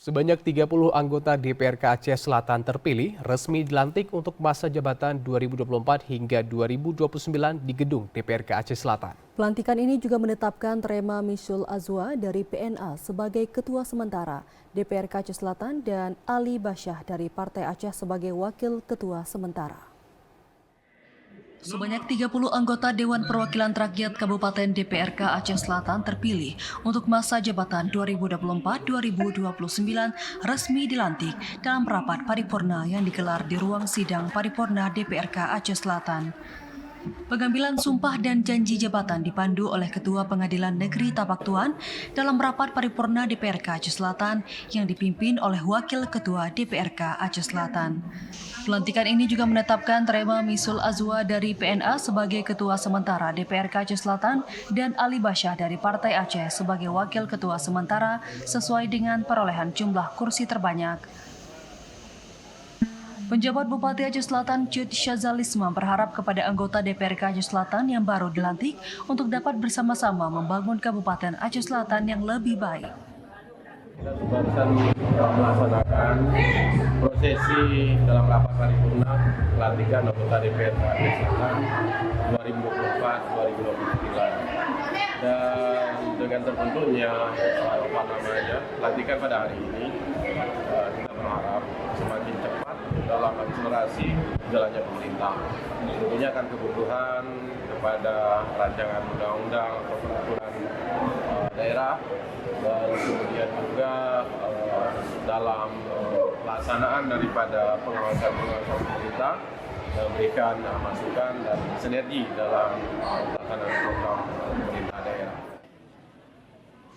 Sebanyak 30 anggota DPRK Aceh Selatan terpilih resmi dilantik untuk masa jabatan 2024 hingga 2029 di gedung DPRK Aceh Selatan. Pelantikan ini juga menetapkan Trema Misul Azwa dari PNA sebagai Ketua Sementara DPRK Aceh Selatan dan Ali Basyah dari Partai Aceh sebagai Wakil Ketua Sementara. Sebanyak 30 anggota Dewan Perwakilan Rakyat Kabupaten DPRK Aceh Selatan terpilih untuk masa jabatan 2024-2029 resmi dilantik dalam rapat paripurna yang digelar di ruang sidang paripurna DPRK Aceh Selatan. Pengambilan sumpah dan janji jabatan dipandu oleh Ketua Pengadilan Negeri Tapak Tuan dalam rapat paripurna DPRK Aceh Selatan yang dipimpin oleh Wakil Ketua DPRK Aceh Selatan. Pelantikan ini juga menetapkan Trema Misul Azwa dari PNA sebagai Ketua Sementara DPRK Aceh Selatan dan Ali Basyah dari Partai Aceh sebagai Wakil Ketua Sementara sesuai dengan perolehan jumlah kursi terbanyak. Penjabat Bupati Aceh Selatan Cut Syazalisma berharap kepada anggota DPRK Aceh Selatan yang baru dilantik untuk dapat bersama-sama membangun Kabupaten Aceh Selatan yang lebih baik. Kita barusan melaksanakan prosesi dalam rapat paripurna pelantikan anggota DPRK Aceh Selatan 2024-2029 dan dengan terbentuknya pelantikan pada hari ini kita berharap semakin cepat dalam akselerasi jalannya pemerintah. Tentunya akan kebutuhan kepada rancangan undang-undang atau peraturan daerah dan kemudian juga dalam pelaksanaan daripada pengawasan pemerintah memberikan masukan dan sinergi dalam pelaksanaan program pemerintah daerah.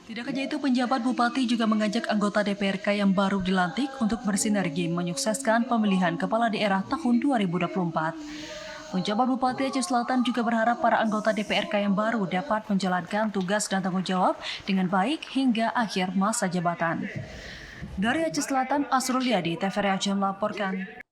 Tidak hanya itu, penjabat Bupati juga mengajak anggota DPRK yang baru dilantik untuk bersinergi menyukseskan pemilihan kepala daerah tahun 2024. Penjabat Bupati Aceh Selatan juga berharap para anggota DPRK yang baru dapat menjalankan tugas dan tanggung jawab dengan baik hingga akhir masa jabatan. Dari Aceh Selatan, Asrul Yadi, TVRI Aceh melaporkan.